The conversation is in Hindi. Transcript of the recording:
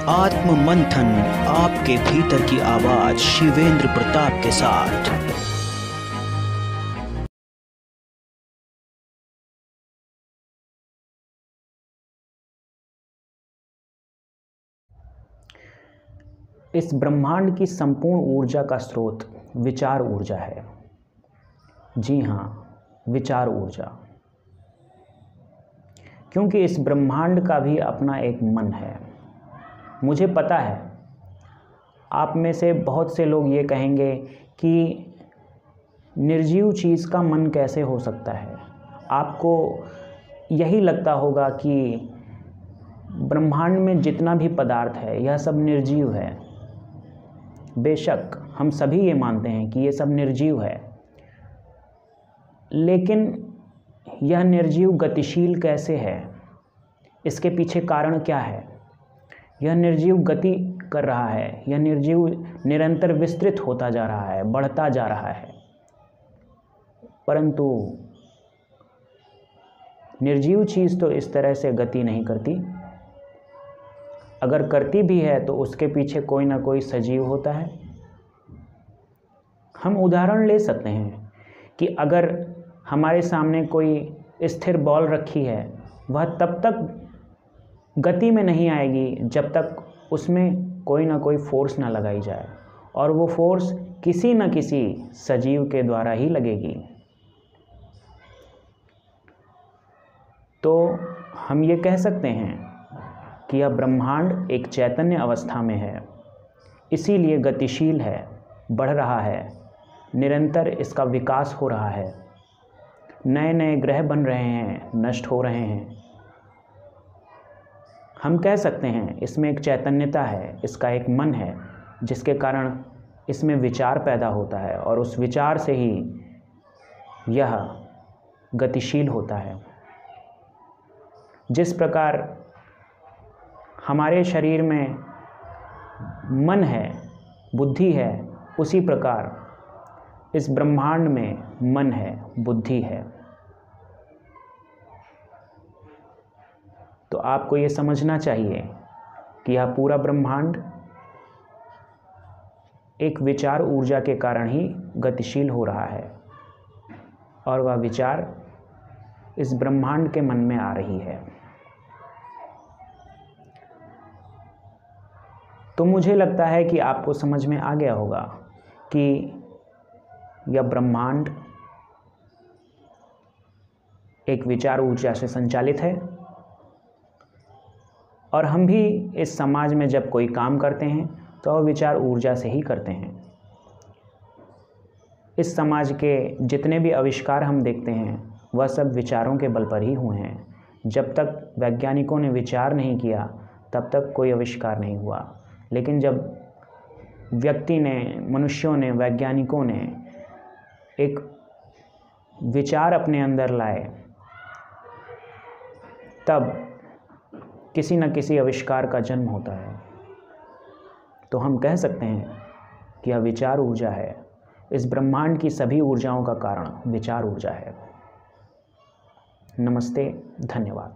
आत्म मंथन, आपके भीतर की आवाज शिवेंद्र प्रताप के साथ। इस ब्रह्मांड की संपूर्ण ऊर्जा का स्रोत विचार ऊर्जा है। जी हाँ, विचार ऊर्जा। क्योंकि इस ब्रह्मांड का भी अपना एक मन है। मुझे पता है आप में से बहुत से लोग ये कहेंगे कि निर्जीव चीज़ का मन कैसे हो सकता है। आपको यही लगता होगा कि ब्रह्मांड में जितना भी पदार्थ है यह सब निर्जीव है। बेशक हम सभी ये मानते हैं कि ये सब निर्जीव है, लेकिन यह निर्जीव गतिशील कैसे है? इसके पीछे कारण क्या है? यह निर्जीव गति कर रहा है, यह निर्जीव निरंतर विस्तृत होता जा रहा है, बढ़ता जा रहा है, परंतु निर्जीव चीज़ तो इस तरह से गति नहीं करती। अगर करती भी है तो उसके पीछे कोई ना कोई सजीव होता है। हम उदाहरण ले सकते हैं कि अगर हमारे सामने कोई स्थिर बॉल रखी है, वह तब तक गति में नहीं आएगी जब तक उसमें कोई ना कोई फोर्स ना लगाई जाए, और वो फोर्स किसी न किसी सजीव के द्वारा ही लगेगी। तो हम ये कह सकते हैं कि यह ब्रह्मांड एक चैतन्य अवस्था में है, इसीलिए गतिशील है, बढ़ रहा है, निरंतर इसका विकास हो रहा है। नए नए ग्रह बन रहे हैं, नष्ट हो रहे हैं। हम कह सकते हैं इसमें एक चैतन्यता है, इसका एक मन है, जिसके कारण इसमें विचार पैदा होता है, और उस विचार से ही यह गतिशील होता है। जिस प्रकार हमारे शरीर में मन है, बुद्धि है, उसी प्रकार इस ब्रह्मांड में मन है, बुद्धि है। तो आपको ये समझना चाहिए कि यह पूरा ब्रह्मांड एक विचार ऊर्जा के कारण ही गतिशील हो रहा है, और वह विचार इस ब्रह्मांड के मन में आ रही है। तो मुझे लगता है कि आपको समझ में आ गया होगा कि यह ब्रह्मांड एक विचार ऊर्जा से संचालित है, और हम भी इस समाज में जब कोई काम करते हैं तो वह विचार ऊर्जा से ही करते हैं। इस समाज के जितने भी आविष्कार हम देखते हैं वह सब विचारों के बल पर ही हुए हैं। जब तक वैज्ञानिकों ने विचार नहीं किया तब तक कोई आविष्कार नहीं हुआ, लेकिन जब व्यक्ति ने, मनुष्यों ने, वैज्ञानिकों ने एक विचार अपने अंदर लाए, तब किसी न किसी आविष्कार का जन्म होता है। तो हम कह सकते हैं कि यह विचार ऊर्जा है। इस ब्रह्मांड की सभी ऊर्जाओं का कारण विचार ऊर्जा है। नमस्ते, धन्यवाद।